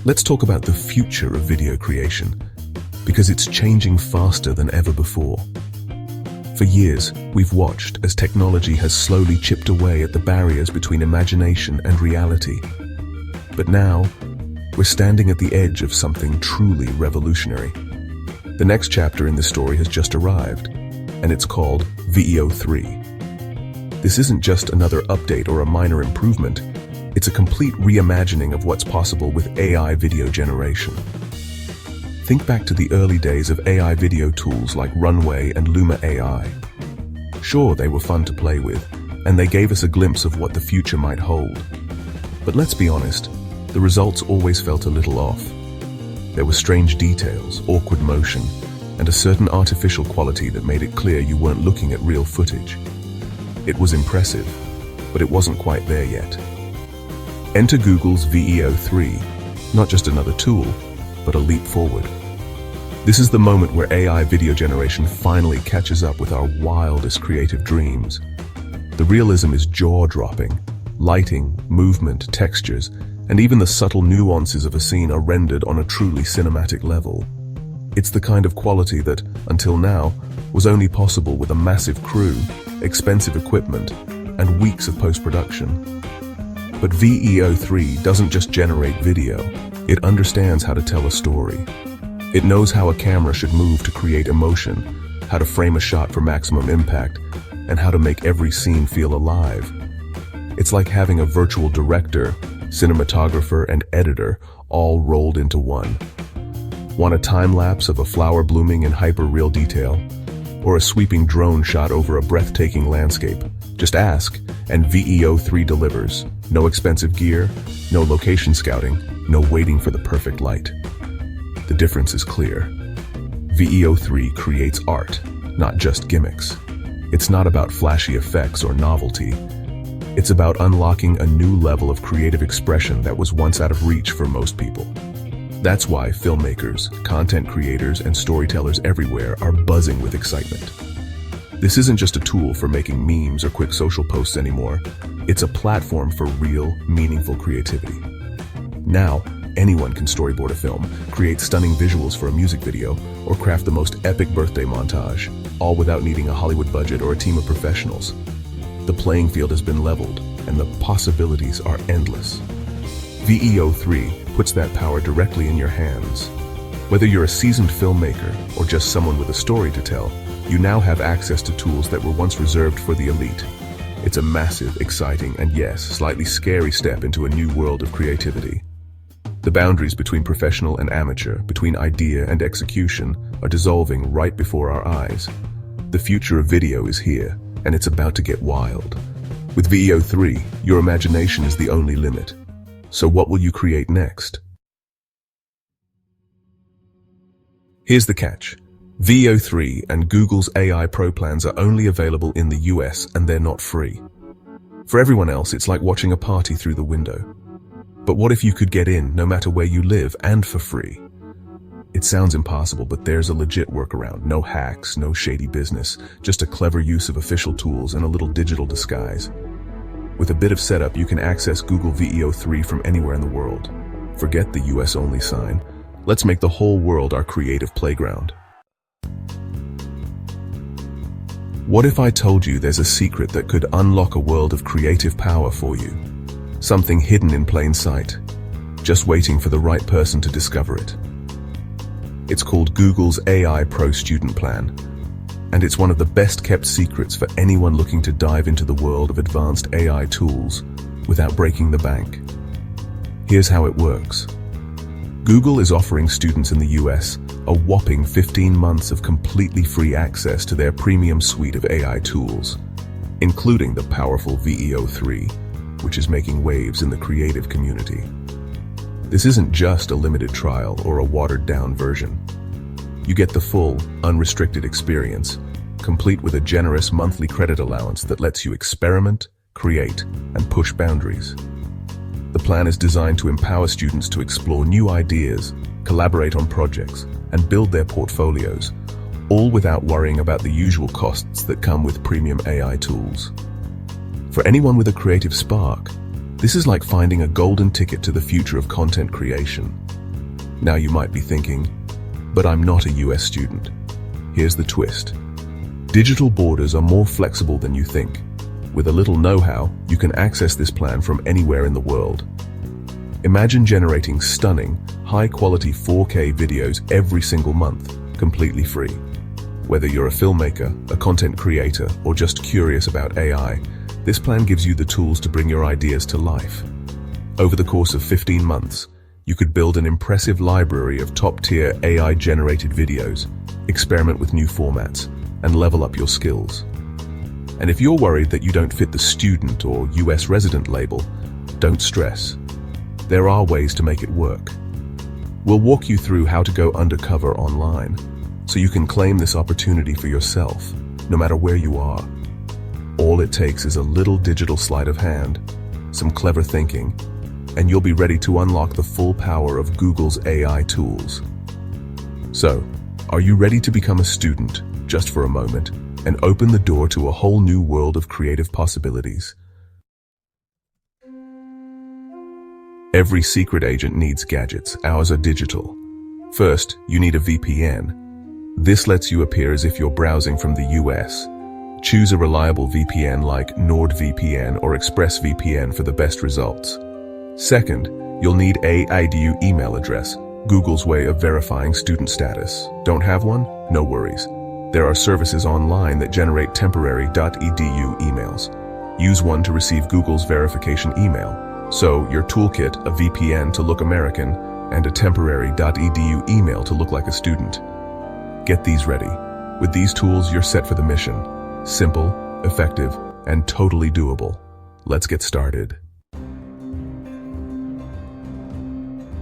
Let's talk about the future of video creation, because it's changing faster than ever before. For years, we've watched as technology has slowly chipped away at the barriers between imagination and reality. But now, we're standing at the edge of something truly revolutionary. The next chapter in this story has just arrived, and it's called VEO 3. This isn't just another update or a minor improvement, it's a complete reimagining of what's possible with AI video generation. Think back to the early days of AI video tools like Runway and Luma AI. Sure, they were fun to play with, and they gave us a glimpse of what the future might hold. But let's be honest, the results always felt a little off. There were strange details, awkward motion, and a certain artificial quality that made it clear you weren't looking at real footage. It was impressive, but it wasn't quite there yet. Enter Google's VEO 3, not just another tool, but a leap forward. This is the moment where AI video generation finally catches up with our wildest creative dreams. The realism is jaw-dropping. Lighting, movement, textures, and even the subtle nuances of a scene are rendered on a truly cinematic level. It's the kind of quality that, until now, was only possible with a massive crew, expensive equipment, and weeks of post-production. But VEO 3 doesn't just generate video. It understands how to tell a story. It knows how a camera should move to create emotion, how to frame a shot for maximum impact, and how to make every scene feel alive. It's like having a virtual director, cinematographer, and editor all rolled into one. Want a time-lapse of a flower blooming in hyper-real detail? Or a sweeping drone shot over a breathtaking landscape? Just ask, and VEO 3 delivers. No expensive gear, no location scouting, no waiting for the perfect light. The difference is clear. VEO 3 creates art, not just gimmicks. It's not about flashy effects or novelty. It's about unlocking a new level of creative expression that was once out of reach for most people. That's why filmmakers, content creators, and storytellers everywhere are buzzing with excitement. This isn't just a tool for making memes or quick social posts anymore. It's a platform for real, meaningful creativity. Now, anyone can storyboard a film, create stunning visuals for a music video, or craft the most epic birthday montage, all without needing a Hollywood budget or a team of professionals. The playing field has been leveled, and the possibilities are endless. VEO 3 puts that power directly in your hands. Whether you're a seasoned filmmaker or just someone with a story to tell, you now have access to tools that were once reserved for the elite. It's a massive, exciting, and yes, slightly scary step into a new world of creativity. The boundaries between professional and amateur, between idea and execution, are dissolving right before our eyes. The future of video is here, and it's about to get wild. With VEO 3, your imagination is the only limit. So what will you create next? Here's the catch. VEO 3 and Google's AI Pro plans are only available in the US, and they're not free. For everyone else, it's like watching a party through the window. But what if you could get in no matter where you live and for free? It sounds impossible, but there's a legit workaround. No hacks, no shady business, just a clever use of official tools and a little digital disguise. With a bit of setup, you can access Google VEO 3 from anywhere in the world. Forget the US only sign. Let's make the whole world our creative playground. What if I told you there's a secret that could unlock a world of creative power for you? Something hidden in plain sight, just waiting for the right person to discover it. It's called Google's AI Pro Student Plan, and it's one of the best-kept secrets for anyone looking to dive into the world of advanced AI tools without breaking the bank. Here's how it works. Google is offering students in the US a whopping 15 months of completely free access to their premium suite of AI tools, including the powerful VEO 3, which is making waves in the creative community. This isn't just a limited trial or a watered-down version. You get the full, unrestricted experience, complete with a generous monthly credit allowance that lets you experiment, create, and push boundaries. The plan is designed to empower students to explore new ideas, collaborate on projects, and build their portfolios, all without worrying about the usual costs that come with premium AI tools. For anyone with a creative spark, This is like finding a golden ticket to the future of content creation. Now you might be thinking, but I'm not a US student. Here's the twist. Digital borders are more flexible than you think. With a little know-how, you can access this plan from anywhere in the world. Imagine generating stunning, high-quality 4K videos every single month, completely free. Whether you're a filmmaker, a content creator, or just curious about AI, this plan gives you the tools to bring your ideas to life. Over the course of 15 months, you could build an impressive library of top-tier AI-generated videos, experiment with new formats, and level up your skills. And if you're worried that you don't fit the student or US resident label, don't stress. There are ways to make it work. We'll walk you through how to go undercover online, so you can claim this opportunity for yourself, no matter where you are. All it takes is a little digital sleight of hand, some clever thinking, and you'll be ready to unlock the full power of Google's AI tools. So, are you ready to become a student, just for a moment, and open the door to a whole new world of creative possibilities? Every secret agent needs gadgets. Ours are digital. First, you need a VPN. This lets you appear as if you're browsing from the US. Choose a reliable VPN like NordVPN or ExpressVPN for the best results. Second, you'll need a IDU email address, Google's way of verifying student status. Don't have one? No worries. There are services online that generate temporary .edu emails. Use one to receive Google's verification email. So, your toolkit, a VPN to look American, and a temporary .edu email to look like a student. Get these ready. With these tools, you're set for the mission. Simple, effective, and totally doable. Let's get started.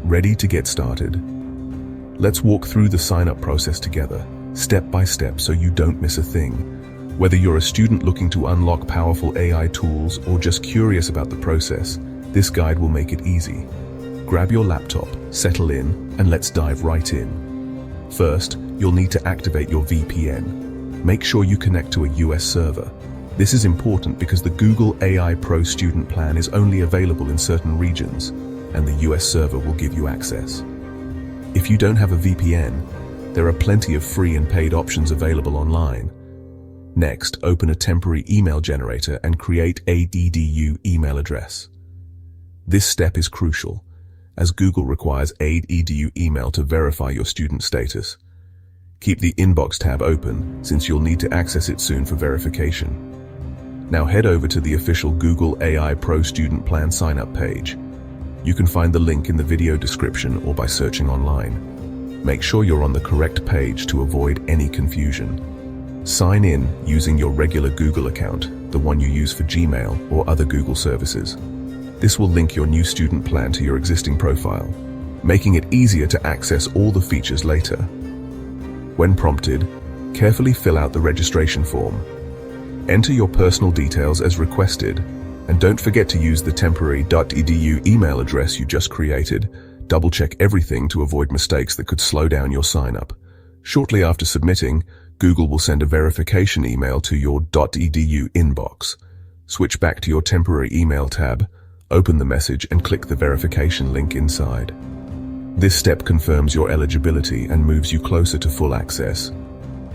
Ready to get started? Let's walk through the sign-up process together, step by step, so you don't miss a thing. Whether you're a student looking to unlock powerful AI tools or just curious about the process, this guide will make it easy. Grab your laptop, settle in, and let's dive right in. First, you'll need to activate your VPN. Make sure you connect to a US server. This is important because the Google AI Pro student plan is only available in certain regions, and the US server will give you access. If you don't have a VPN, there are plenty of free and paid options available online. Next, open a temporary email generator and create a .edu email address. This step is crucial, as Google requires .edu email to verify your student status. Keep the inbox tab open, since you'll need to access it soon for verification. Now head over to the official Google AI Pro Student Plan sign-up page. You can find the link in the video description or by searching online. Make sure you're on the correct page to avoid any confusion. Sign in using your regular Google account, the one you use for Gmail or other Google services. This will link your new student plan to your existing profile, making it easier to access all the features later. When prompted, carefully fill out the registration form. Enter your personal details as requested, and don't forget to use the temporary .edu email address you just created. Double-check everything to avoid mistakes that could slow down your sign-up. Shortly after submitting, Google will send a verification email to your .edu inbox. Switch back to your temporary email tab, open the message and click the verification link inside. This step confirms your eligibility and moves you closer to full access.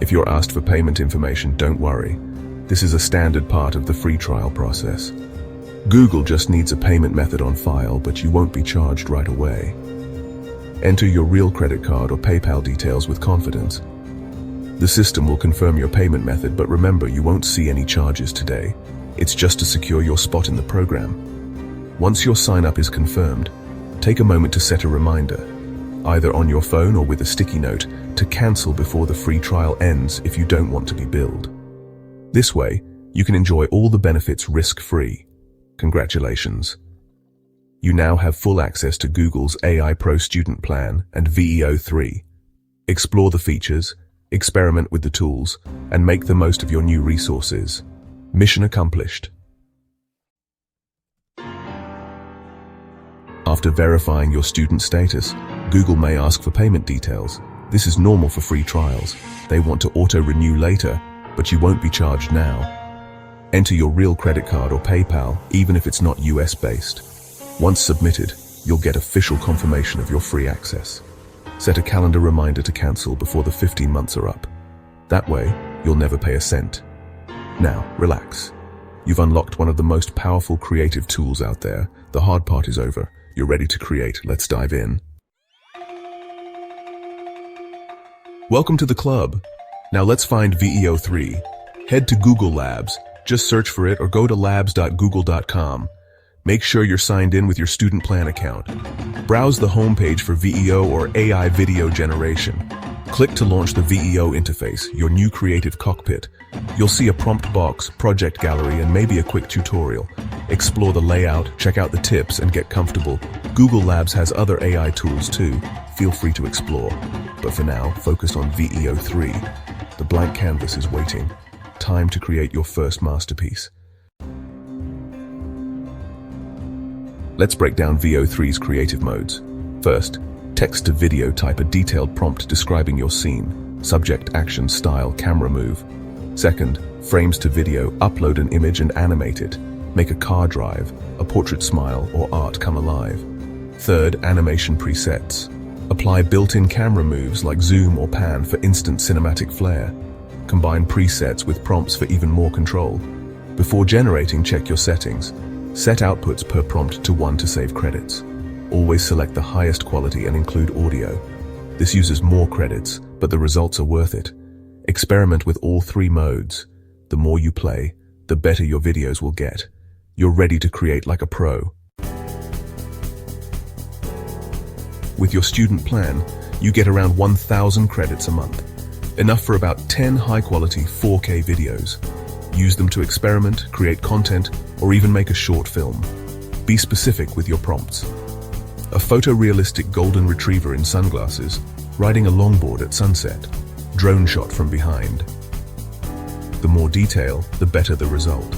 If you're asked for payment information, don't worry. This is a standard part of the free trial process. Google just needs a payment method on file, but you won't be charged right away. Enter your real credit card or PayPal details with confidence. The system will confirm your payment method, but remember, you won't see any charges today. It's just to secure your spot in the program. Once your sign-up is confirmed, take a moment to set a reminder, either on your phone or with a sticky note, to cancel before the free trial ends if you don't want to be billed. This way, you can enjoy all the benefits risk-free. Congratulations. You now have full access to Google's AI Pro Student Plan and VEO 3. Explore the features, experiment with the tools, and make the most of your new resources. Mission accomplished. After verifying your student status, Google may ask for payment details. This is normal for free trials. They want to auto-renew later, but you won't be charged now. Enter your real credit card or PayPal, even if it's not US-based. Once submitted, you'll get official confirmation of your free access. Set a calendar reminder to cancel before the 15 months are up. That way, you'll never pay a cent. Now, relax. You've unlocked one of the most powerful creative tools out there. The hard part is over. You're ready to create. Let's dive in. Welcome to the club. Now let's find VEO 3. Head to Google Labs. Just search for it or go to labs.google.com. Make sure you're signed in with your student plan account. Browse the homepage for VEO or AI video generation. Click to launch the VEO interface, your new creative cockpit. You'll see a prompt box, project gallery, and maybe a quick tutorial. Explore the layout, check out the tips, and get comfortable. Google Labs has other AI tools too. Feel free to explore. But for now, focus on VEO 3. The blank canvas is waiting. Time to create your first masterpiece. Let's break down VEO 3's creative modes. First, text to video. Type a detailed prompt describing your scene, subject, action, style, camera move. Second, frames to video. Upload an image and animate it. Make a car drive, a portrait smile, or art come alive. Third, animation presets. Apply built-in camera moves like zoom or pan for instant cinematic flair. Combine presets with prompts for even more control. Before generating, check your settings. Set outputs per prompt to 1 to save credits. Always select the highest quality and include audio. This uses more credits, but the results are worth it. Experiment with all 3 modes. The more you play, the better your videos will get. You're ready to create like a pro. With your student plan, you get around 1,000 credits a month. Enough for about 10 high-quality 4K videos. Use them to experiment, create content, or even make a short film. Be specific with your prompts. A photorealistic golden retriever in sunglasses, riding a longboard at sunset, drone shot from behind. The more detail, the better the result.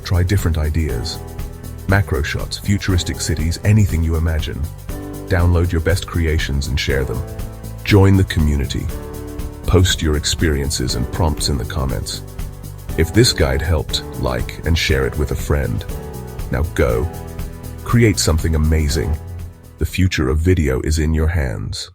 Try different ideas. Macro shots, futuristic cities, anything you imagine. Download your best creations and share them. Join the community. Post your experiences and prompts in the comments. If this guide helped, like and share it with a friend. Now go. Create something amazing. The future of video is in your hands.